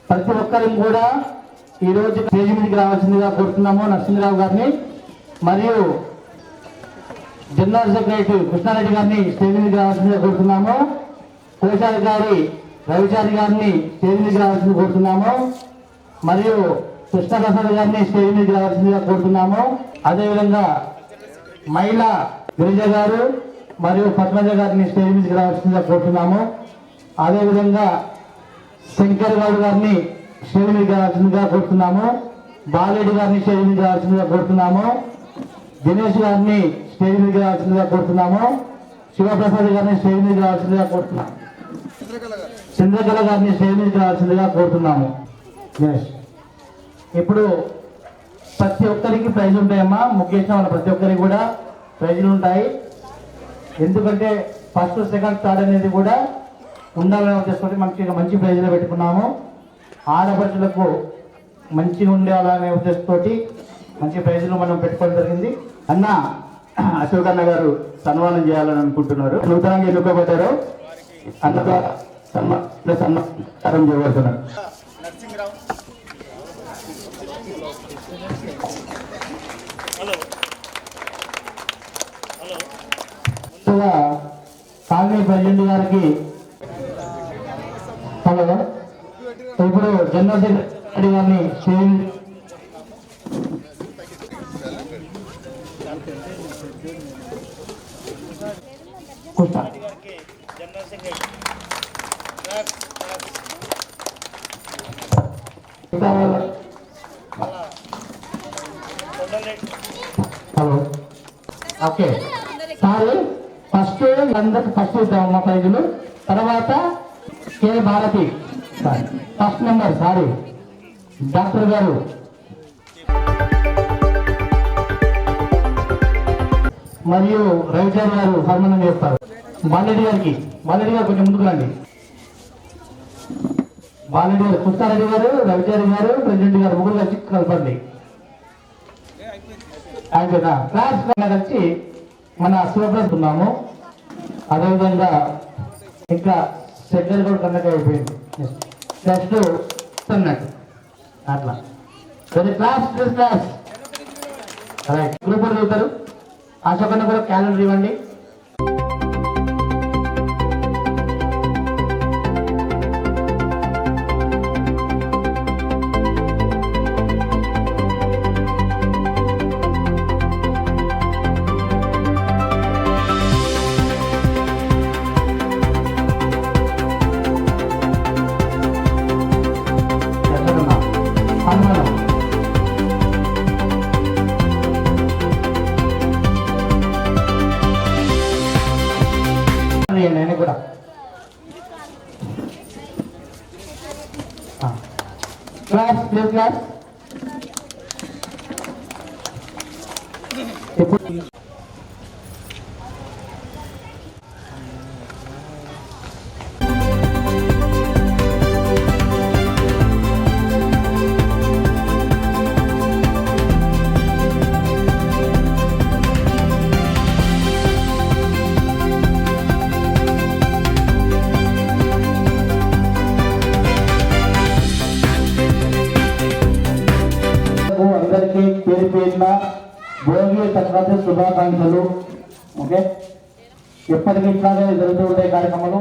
ప్రతి ఒక్కరికి కూడా ఈరోజు స్టేజ్ మీదకి రావాల్సిందిగా కోరుతున్నాము నరసింహరావు గారిని, మరియు జనరల్ సెక్రటరీ కృష్ణారెడ్డి గారిని స్టేజ్ మీదకి రావాల్సిందిగా కోరుతున్నాము. కోశాధికారి రవిచారి గారిని స్టేజ్ మీదకి రావాల్సింది కోరుతున్నాము. మరియు కృష్ణప్రసాద్ గారిని స్టేజ్ మీదకి రావాల్సిందిగా కోరుతున్నాము. అదేవిధంగా మహిళా గిరిజ గారు మరియు పద్మజ గారిని స్టేజ్ మీదకి రావాల్సిందిగా కోరుతున్నాము. అదేవిధంగా శంకర్ గౌడ్ గారిని స్టేజ్ మీదకి రావాల్సిందిగా కోరుతున్నాము. బాలరెడ్డి గారిని స్టేజ్ మీదకి రావాల్సిందిగా కోరుతున్నాము. దినేష్ గారిని స్టేజ్ మీదకి రావాల్సిందిగా కోరుతున్నాము. శివప్రసాద్ గారిని స్టేజ్ మీదకి రావాల్సిందిగా కోరుతున్నాము. చంద్రకళ గారిని స్టేజ్ మీదకి రావాల్సిందిగా కోరుతున్నాము. ఇప్పుడు ప్రతి ఒక్కరికి ప్రైజ్ ఉంటాయమ్మా. ముఖ్యంగా వాళ్ళ ప్రతి ఒక్కరికి కూడా ప్రైజులు ఉంటాయి. ఎందుకంటే ఫస్ట్ సెకండ్ థర్డ్ అనేది కూడా ఉండాలని ఉద్దేశంతో మంచి ప్రైజులు పెట్టుకున్నాము. ఆడపడుచులకు మంచిగా ఉండాలనే ఉద్దేశంతో మంచి ప్రైజులు మనం పెట్టుకోవడం జరిగింది. అన్న అశోక్ అన్న గారు సన్మానం చేయాలని అనుకుంటున్నారు. నూతనంగా ఎన్నుకోబడ్డారు. అన్న ద్వారా సన్మానం చేయబడుతున్నారు. కాంగ్రెస్ ప్రెసిడెంట్ గారికి హలో. ఇప్పుడు జనరల్ సెక్రటరీ గారిని హలో. ఓకే సార్, ఫస్ట్ అందరికి ఫస్ట్ ఇద్దామమ్మా ప్రైజులు. తర్వాత K Bharathi sir first number sorry doctor garu, మరియు రవిచారి గారు సన్మానం చేస్తారు. బాలరెడ్డి గారు కొంచెం ముందుకు రండి. బాలరెడ్డి గారు, కృష్ణారెడ్డి గారు, రవిచారి గారు, ప్రెసిడెంట్ గారు ముగ్గురు కలిసి కలపండి. క్లాస్ కలిసి మన శివప్రసాద్ ఉన్నాము. అదేవిధంగా ఇంకా సెకండ్ కూడా కన్నక అయిపోయింది. నెక్స్ట్ అన్నట్టు అట్లా క్లాస్ రైట్ గ్రూప్ చదువుతారు. అశోకన్న కూడా క్యాలెండర్ ఇవ్వండి. నేను కూడా క్లాస్ ప్లీజ్ క్లాస్. అందరికీ పేరు పేరున భోగి సంక్రాంతి శుభాకాంక్షలు. ఓకే, ఎప్పటికీ ఇట్లాగే జరుగుతూ ఉంటాయి కార్యక్రమాలు.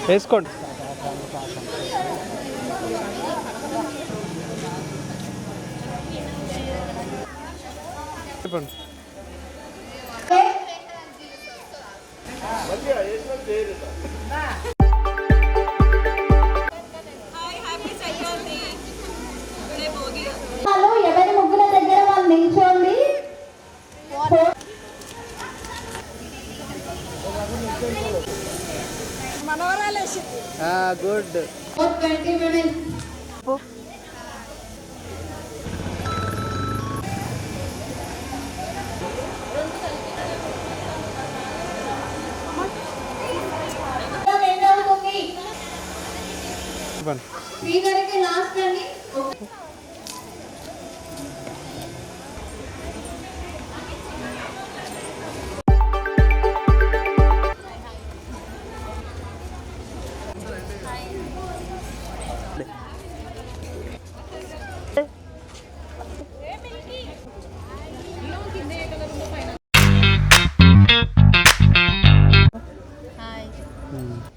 వేసుకోండి. చెప్పండి. ఎవరి ముగ్గుల దగ్గర వాళ్ళు నిల్చోండి. గుడ్. 20 minutes. చెప్పండి. శ్రీగారికి లాస్ట్ అండి.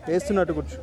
వేస్తున్నట్టు కూర్చో.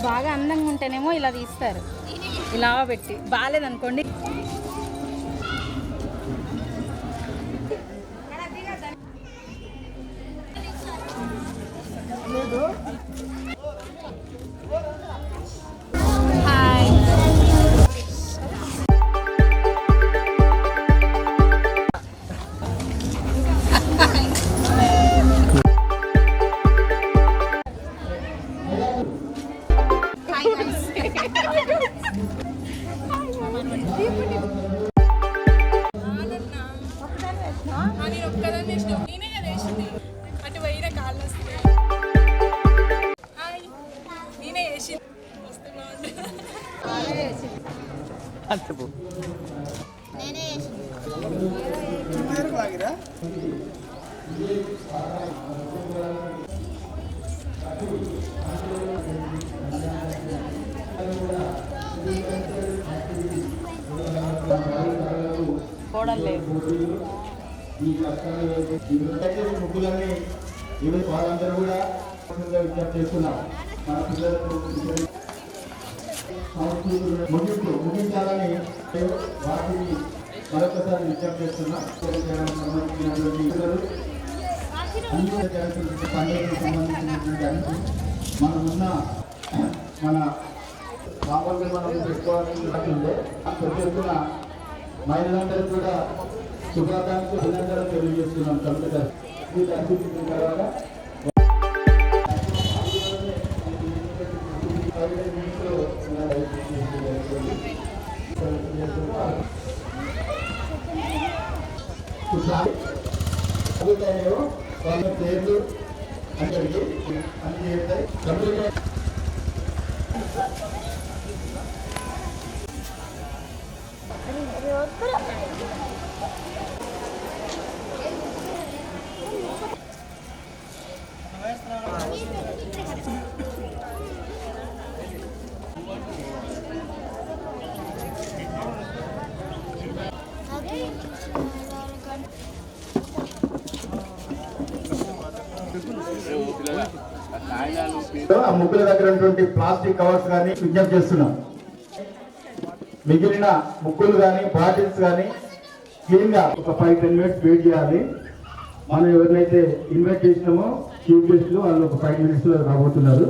బాగా అందంగా ఉంటేనేమో ఇలా తీస్తారు, ఇలా పెట్టి. బాగాలేదనుకోండి. అటు పోయిన కాళ్ళు వస్తాయి. నేనే వేసి ముగ్గులన్నీ ఇవి వాళ్ళందరూ కూడా విజ్ఞప్తి చేస్తున్నాం. మన పిల్లలకు ముగించాలని వాటిని మరొకసారి విజ్ఞప్తి చేస్తున్నాం. సంబంధించినటువంటి పండుగలకు సంబంధించినటువంటి అన్ని మనమున్న మన మామూలుగా మనం పెట్టుకోవాల్సిందే. ప్రతి మహిళలందరూ కూడా శుభాకాంక్షలు అభినందనలు తెలియజేస్తున్నాం. కంప్యూటర్ మీరు అనిపించిన తర్వాత వాళ్ళ పేర్లు అందరికీ అన్ని చేస్తాయి. కంప్యూటర్ ఆ ముగ్గుల దగ్గర ఉన్నటువంటి ప్లాస్టిక్ కవర్స్ కానీ విజ్ఞప్తి చేస్తున్నాం. మిగిలిన ముగ్గులు కానీ బాటిల్స్ కానీ క్లీన్ గా ఒక 5-10 minutes వెయిట్ చేయాలి. మనం ఎవరినైతే ఇన్వైట్ చేసినామో చీఫ్ గెస్ట్లు వాళ్ళు ఒక 5 minutes లో రాబోతున్నారు.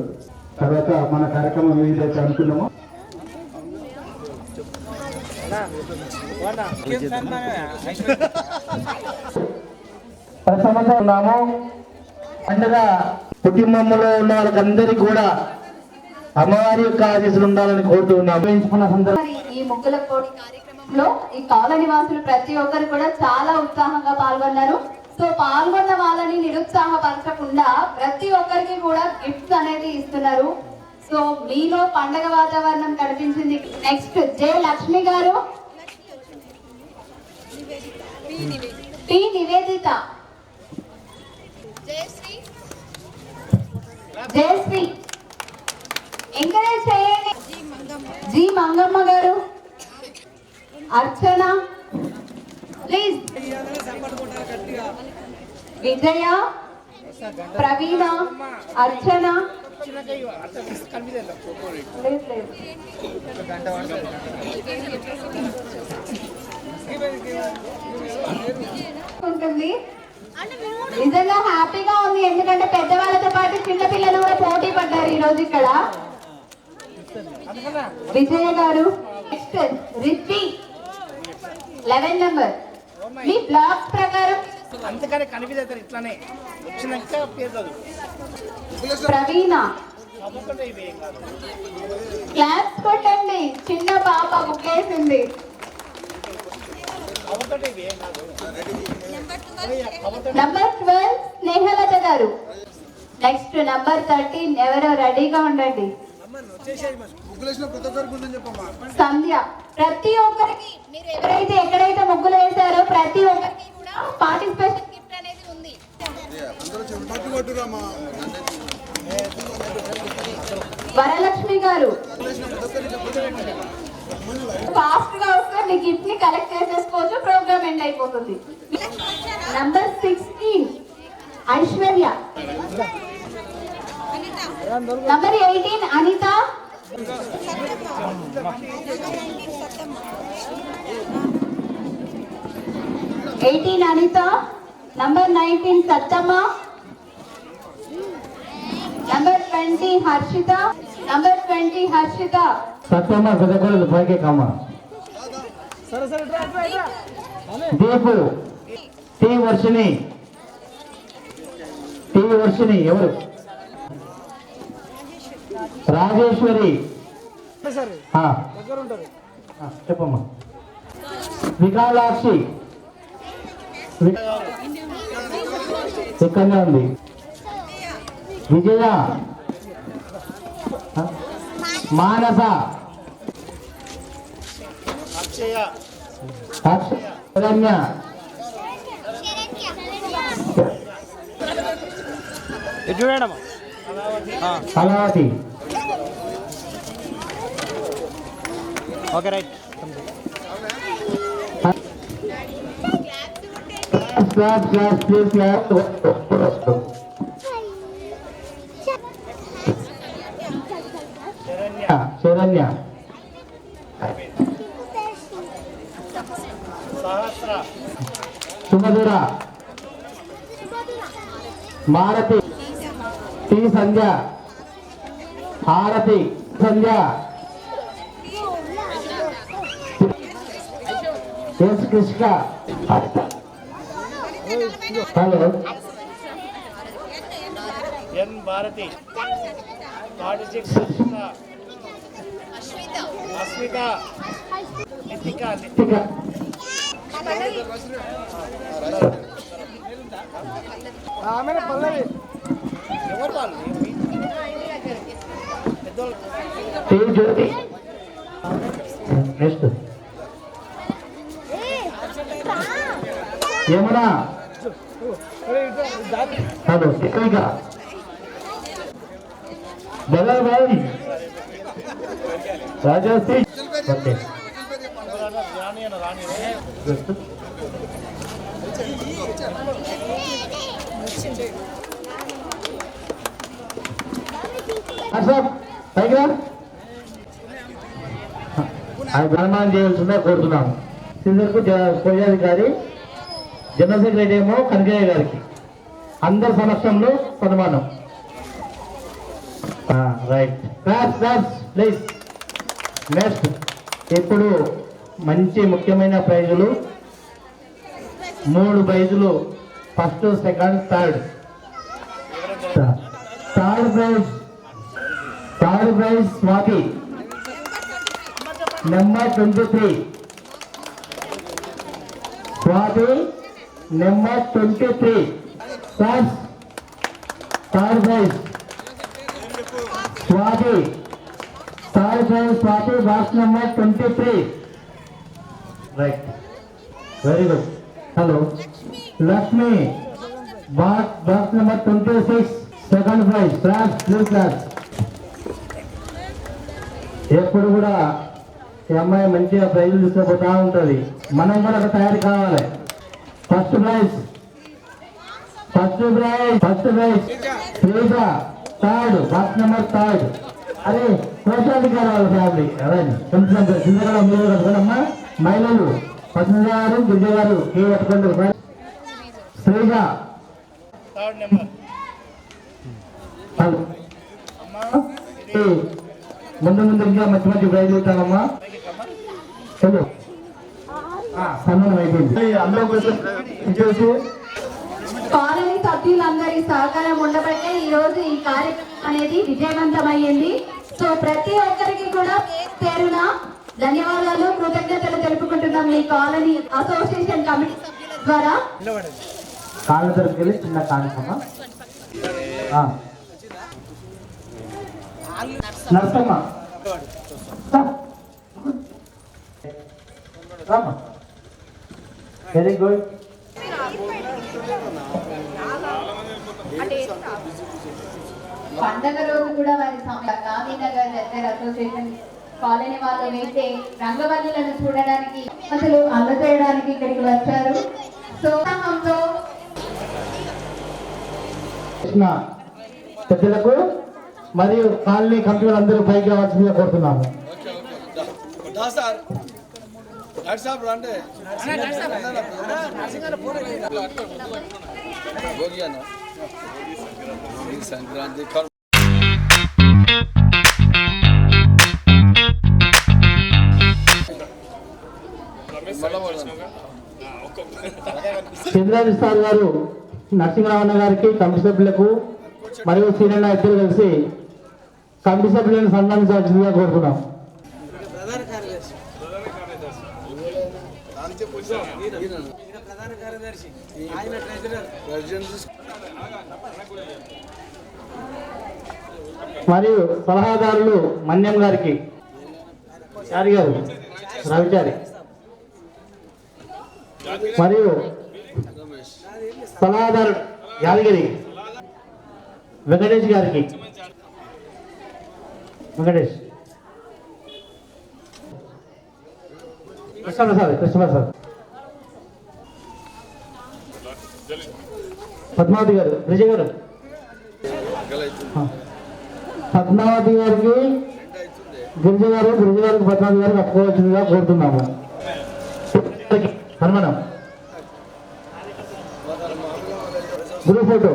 తర్వాత మన కార్యక్రమం ఏదైతే అనుకున్నామో ప్రసమన్నాము పండుగ కుటుంబంలో ఉన్న వాళ్ళకందరికీ కూడా అమ్మవారి యొక్క ఆశీస్సులు ఉండాలని కోరుతూ ఉన్నాము. మరి ఈ ముగ్గుల పోటీ కార్యక్రమంలో ఈ కాలనీ వాసులు ప్రతి ఒక్కరు కూడా చాలా ఉత్సాహంగా పాల్గొన్నారు. సో పాల్గొన్న వాళ్ళని నిరుత్సాహపరచకుండా ప్రతి ఒక్కరికి కూడా గిఫ్ట్స్ అనేది ఇస్తున్నారు. సో మీలో పండగ వాతావరణం కనిపించింది. నెక్స్ట్ జే లక్ష్మి గారు, పి నివేదిత, జయశ్రీ, ఎంకరేజ్ చేయండి. జి మంగమ్మ గారు, అర్చన ప్లీజ్, విజయ, ప్రవీణ, అర్చన ఉంటుంది. నిజంగా హ్యాపీగా ఉంది, ఎందుకంటే పెద్దవాళ్ళతో పాటు చిన్న పిల్లలు కూడా పోటీ పడ్డారు ఈ రోజు ఇక్కడ. విజయ గారు, నెక్స్ట్ రిత్వి 11 నెంబర్. మీ బ్లాగ్స్ ప్రకారం అంతకనే కనిపిస్తారు ఇట్లానే వచ్చినాక పేరు ప్రవీణ క్లాప్స్ కొట్టండి. చిన్న పాప ముక్కేసింది. నంబర్ 12 స్నేహలత గారు. నెక్స్ట్ నంబర్ 13 ఎవరో రెడీగా ఉండండి. సంధ్య. ప్రతి ఒక్కరికి మీరు ఎవరైతే ఎక్కడైతే ముగ్గులు వేశారో ప్రతి ఒక్కరికి కూడా పార్టిసిపేషన్ గిఫ్ట్ అనేది ఉంది. వరలక్ష్మి గారు ఫాస్ట్ గా వస్తే మీ గిఫ్ట్ ని కలెక్ట్ చేసేసుకోవచ్చు, ప్రోగ్రామ్ ఎండ్ అయిపోతుంది. Number 16 Aishwarya. Number 18 Anitha. 18 Anitha. Number 19 Sattamma. Number 20 Harshitha. Number 20 Harshitha. Satyamma పెద్దకూడదు పైకే కమ్మ. దీపు. టీ వర్షిని. టీ వర్షిని ఎవరు? రాజేశ్వరి. చెప్పమ్మా. వికాలాక్షి ఇక్కడనే ఉంది. విజయ. మానస. శరణ్య. చూడమ్మా Kalavathi. Okay right. Class class please class. Saranya. Sumadhura. Marathi. T Sandhya. Harathi. Sandhya. S Krishna. Hello. N Bharathi. Asmitha. Nithika. ఆమె పల్లవి. ఎవరు వాళ్ళు? జ్యోతి. నెక్స్ట్ యమున. హలో. ఇక బలరాయి. రాజశ్రీ. ఓకే. సన్మానం చేయాల్సిందే కోరుతున్నాము. సిందర్కు కోశాధికారి, జనరల్ సెక్రటరీ ఏమో కనకయ్య గారికి. అందరి సమక్షంలో సన్మానం. Right, please. నెక్స్ట్ ఇప్పుడు మంచి ముఖ్యమైన ప్రైజులు, 3 ప్రైజులు, first, second, third. Third prize Swathi number 23. Swathi number 23. Third prize Swathi. Third prize Swathi, box number 23. Right, very good. Hello Lakshmi, box number 26. Second prize. Please class. ఎప్పుడు కూడా ఈ అమ్మాయి మంచిగా ప్రైజులు తీసుకుపోతా ఉంటుంది, మనం కూడా ఒక తయారు కావాలి. First prize Sreeja, third, box number 3. అరే కోశాధికారి వాళ్ళ ఫ్యామిలీ కొంచెం చింతగా మీరు కట్టుకోనమ్మా. మహిళలు 18 గారు, గిరిజ గారు కే పట్టుకోండి. శ్రీజ ముందు ఇంకా మంచి మంచి ప్రైజ్ ఇస్తామమ్మా. చలో సన్మానం అయిపోయింది. అందరూ చేసి కాలనీ సభ్యులందరి సహకారం ఉండబట్టే ఈ రోజు ఈ కార్యక్రమం అనేది విజయవంతమైంది. సో ప్రతి ఒక్కరికి కూడా పేరున ధన్యవాదాలు, కృతజ్ఞతలు తెలుపుకుంటున్నాం ఈ కాలనీ అసోసియేషన్ కమిటీ సభ్యుల ద్వారా. కాళ్ళ తరపుకి వెళ్ళి చిన్న కానుకమ్మా. Narsamma very good. పండగ రోజు కూడా వారి గాంధీనగర్ వెల్ఫేర్ అసోసియేషన్ కాలనీ వాళ్ళు వేసే రంగవల్లులను చూడడానికి, అసలు అందజేయడానికి ఇక్కడికి వచ్చారు. సో పెద్దలకు మరియు కాలనీ కమిటీలు అందరూ పైకి రావాల్సిందిగా కోరుతున్నాము. సంక్రాంతి చంద్రవిస్తార్ గారు నరసింహరావణ గారికి, కమిటీ సభ్యులకు మరియు సీనియర్ ఇద్దరు కలిసి కమిటీ సభ్యులను సన్మానించాల్సిందిగా కోరుతున్నాం. మరియు సలహాదారులు మన్యం గారికి, చారి గారు, రవిచారి, మరియు సలహాదారు యాదగిరి వెంకటేష్ గారికి, వెంకటేష్ కృష్ణప్రసాద్, పద్మావతి గారు, విజయ్ గారు, పద్మావతి గారికి, గిరిజ గారికి, పద్మావతి గారికి అప్పుకోవాల్సిందిగా కోరుతున్నాము. సన్మానం గ్రూప్ ఫోటో.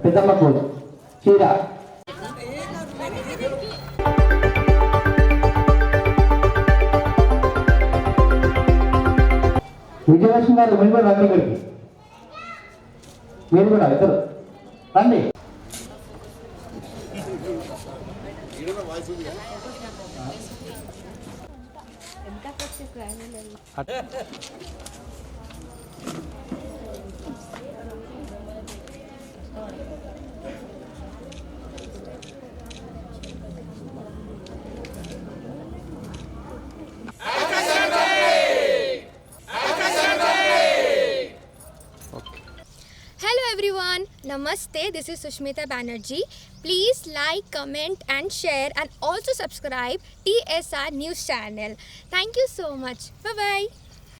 పెద్దమ్మకు చీర. విజయలక్ష్మి గారు మీరు కూడా రండి, ఇక్కడికి మీరు కూడా ఇద్దరు రండి. everyone, Namaste, this is Sushmita Banerjee. Please like, comment and share and also subscribe TSR News channel. Thank you so much. Bye bye.